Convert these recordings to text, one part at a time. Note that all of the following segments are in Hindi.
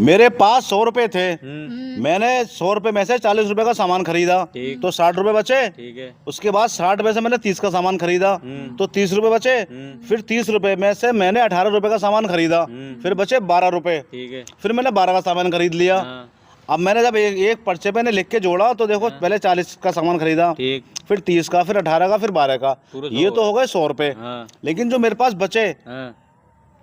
मेरे पास 100 रुपए थे। मैंने 100 रुपए में से 40 रुपए का सामान खरीदा तो 60 रुपए बचे। ठीक है। उसके बाद 60 में से मैंने 30 का सामान खरीदा तो 30 रुपए बचे। फिर 30 रुपए में से मैंने 18 रुपए का सामान खरीदा, फिर बचे 12 रुपए। ठीक है। फिर मैंने 12 का सामान खरीद लिया। अब मैंने जब एक पर्चे पे लिख के जोड़ा तो देखो पहले 40 का सामान खरीदा, फिर 30 का, फिर 18 का, फिर 12 का, ये तो हो गए 100 रुपए। लेकिन जो मेरे पास बचे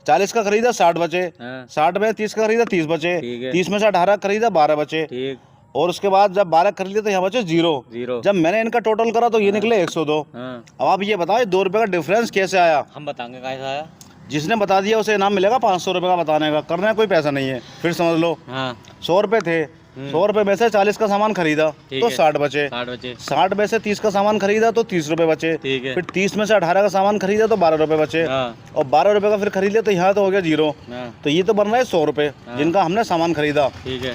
40 का खरीदा 60 बचे, 60 में 30 का खरीदा 30 बचे, 30 में से 18 खरीदा 12 बचे, और उसके बाद जब 12 खरीद लिया तो यहाँ बचे 0। जब मैंने इनका टोटल करा तो ये निकले 102। अब आप ये बताओ 2 रुपए का डिफरेंस कैसे आया? हम बताएंगे कैसे आया। जिसने बता दिया उसे इनाम मिलेगा 500 रुपए का बताने का, करने का कोई पैसा नहीं है। फिर समझ लो 100 रुपए थे, 100 रुपए में से 40 का सामान खरीदा तो 60 बचे, 60 में से 30 का सामान खरीदा तो 30 रुपए बचे, फिर 30 में से 18 का सामान खरीदा तो 12 रुपए बचे, और 12 रुपए का फिर खरीद लिया तो यहाँ तो हो गया 0। तो ये तो बन रहा है 100 रुपए जिनका हमने सामान खरीदा।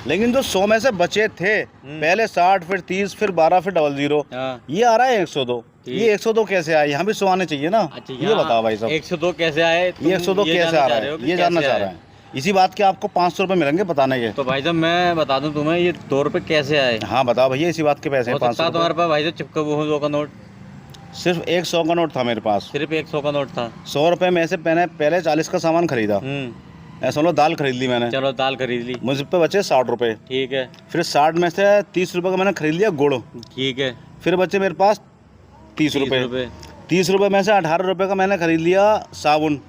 लेकिन जो 100 में से बचे थे, पहले 60, फिर 30, फिर 12, फिर 00, ये आ रहा है 102। ये 102 कैसे आए? यहाँ भी 100 आने चाहिए ना। ये बताओ भाई साहब 102 कैसे आए? ये 102 कैसे आ रहा है, ये जानना चाह रहा है। इसी बात के आपको 500 रुपए मिलेंगे बताने के। तो भाई साहब मैं बता दूं तुम्हें, ये 2 रुपए कैसे आए? हाँ बताओ भैया, इसी बात के पैसे हैं 500। तुम्हारे पास भाई साहब चिपका हुआ 2 का नोट? सिर्फ 100 का नोट था मेरे पास। सिर्फ 100 का नोट था। 100 रुपए में से मैंने पहले 40 का सामान खरीदा। ऐसा लो दाल खरीद ली मैंने। चलो दाल खरीद ली, मुझ पे बचे 60 रुपए। ठीक है। फिर 60 में से 30 रुपए का मैंने खरीद लिया गुड़। ठीक है। फिर बचे मेरे पास 30 रुपए। 30 रुपए में से 18 रुपए का मैंने खरीद लिया साबुन।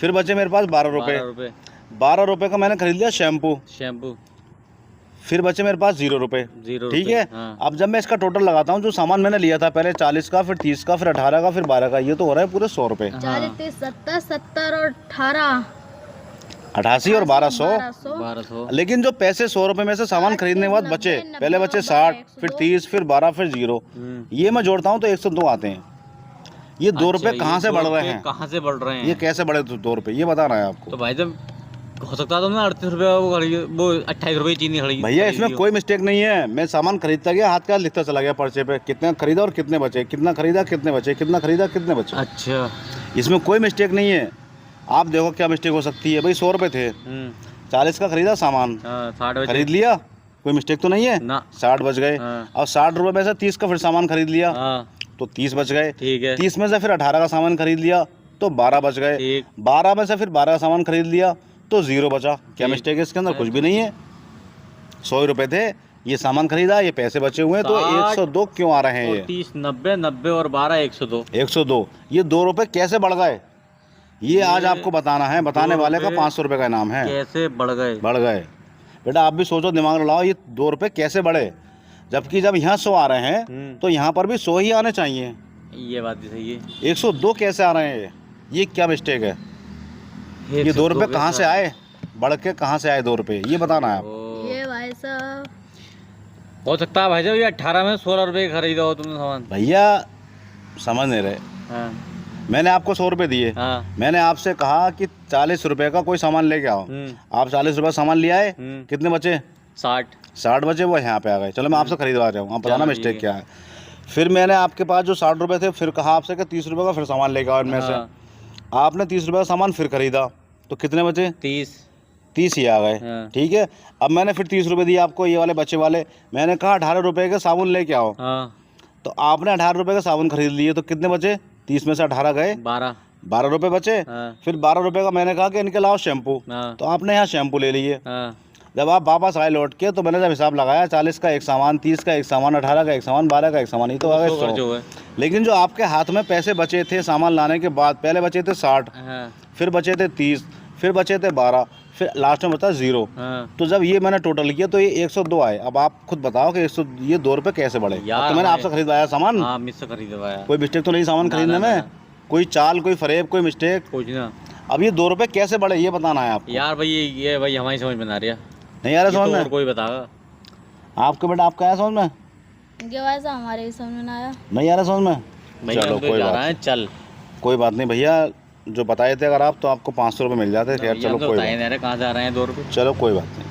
फिर बचे मेरे पास 12 रुपए। 12 रुपए का मैंने खरीद लिया शैम्पू। फिर बचे मेरे पास 0 रुपए। ठीक है। अब जब मैं इसका टोटल लगाता हूँ, जो सामान मैंने लिया था पहले 40 का, फिर 30 का, फिर 18 का, फिर 12 का, ये तो हो रहा है पूरे 100 रुपए। 40, 30, 70, 70 और 18, 88 और 1200। लेकिन जो पैसे 100 रुपए में से सामान खरीदने के बाद बचे, पहले बचे 60, फिर 30, फिर 12, फिर 0, ये मैं जोड़ता हूँ तो 102 आते हैं। ये 2 रुपए कहाँ से बढ़ रहे हैं? कहाँ से बढ़ रहे हैं? ये कैसे बढ़े 2 रुपए, ये बता रहा है आपको। तो भाई जब हो सकता है तुमने 38 रुपये वो 28 रुपये चीनी खरीदी। भैया इसमें कोई मिस्टेक नहीं है, मैं सामान खरीदता गया, हाथ का लिखता चला गया पर्चे पे, कितना खरीदा और कितने बचे, कितना खरीदा कितने बचे, कितना खरीदा कितने बचे। अच्छा, इसमें कोई मिस्टेक नहीं है। आप देखो क्या मिस्टेक हो सकती है। भाई 100 रुपए थे, 40 का खरीदा सामान, 60 खरीद लिया, कोई मिस्टेक तो नहीं है ना। 60 बच गए। और 60 रुपए में से 30 का फिर सामान खरीद लिया तो 30 बच गए। ठीक है। 30 में से फिर 18 का सामान खरीद लिया तो 12 बच गए। 12 में से फिर 12 का सामान खरीद लिया तो 0 बचा। क्या मिस्टेक है इसके अंदर? कुछ भी नहीं है। 100 रुपए थे, ये सामान खरीदा, ये पैसे बचे हुए हैं, तो 102 क्यों आ रहे हैं? 30, 90, 90 और 12 102। 102। ये 2 रुपए कैसे बढ़ गए, ये आज आपको बताना है। बताने वाले का 500 रुपए का इनाम है। कैसे बढ़ गए? बढ़ गए बेटा, आप भी सोचो, दिमाग लगाओ, ये 2 रुपए कैसे बढ़े? जबकि जब यहाँ 100 आ रहे हैं तो यहाँ पर भी 100 ही आने चाहिए। ये बात भी सही है। 102 कैसे आ रहे हैं? ये क्या मिस्टेक है? ये 2 रुपए कहाँ से आए, बढ़ के कहाँ से आए 2 रुपए, ये बताना है आप। ये भाई साहब हो सकता है भाई साहब ये 18 में 16 रुपए खरीदा हो तुमने सामान। भैया समझ नहीं रहे। मैंने आपको 100 रुपए दिए। मैंने आपसे कहा कि 40 रुपए का कोई सामान लेके आओ। आप 40 रुपए सामान ले आए, कितने बचे? 60 बचे, वो यहाँ पे आ गए। चलो मैं आपसे खरीदवा रहा हूँ, आप बताना मिस्टेक क्या है। फिर मैंने आपके पास जो 60 रुपए थे, फिर कहा आपसे कि 30 रुपए का फिर सामान लेके आओ इनमें से। आपने 30 रुपए का सामान फिर खरीदा तो कितने बचे? 30 ही आ गए। ठीक है। अब मैंने फिर 30 रुपए दिए आपको, ये वाले बच्चे वाले। मैंने कहा 18 रुपए के साबुन लेके आओ। तो आपने 18 रुपए का साबुन खरीद लिए तो कितने बचे? 30 में से 18 गए, 12 रुपए बचे। फिर 12 रुपए का मैंने कहा कि इनके लाओ शैम्पू, तो आपने यहाँ शैम्पू ले लिए। जब आप वापस आए लौट के तो मैंने जब हिसाब लगाया, 40 का एक सामान, 30 का एक सामान, 18 का एक सामान, 12 का एक सामान, ये तो आ गए 100। लेकिन जो आपके हाथ में पैसे बचे थे सामान लाने के बाद, पहले बचे थे 60, फिर बचे थे 30, फिर बचे थे 12, फिर लास्ट में बता 0। तो जब ये मैंने टोटल किया तो ये 102 आए। अब आप खुद बताओ कि ये 2 रुपए कैसे बढ़े? तो मैंने आपसे खरीदवाया सामान, कोई मिस्टेक तो नहीं सामान खरीदने में? कोई चाल, कोई फरेब, कोई मिस्टेक कुछ ना। अब ये 2 रुपए कैसे बढ़े, ये बताना है आपको। यार भाई ये भाई हमारी समझ में आ रही है। नहीं आ रहा समझ में? कोई बताओ आपको बेटा, आपका आया समझ में? हमारे समझ में ना आया। नहीं आ रहा समझ में? चलो कोई बात, चल कोई बात नहीं भैया, जो बताए थे अगर आप तो आपको 500 रुपये मिल जाते। खैर चलो कोई बात नहीं। कहाँ से आ रहे हैं 2 रुपये? चलो कोई बात नहीं।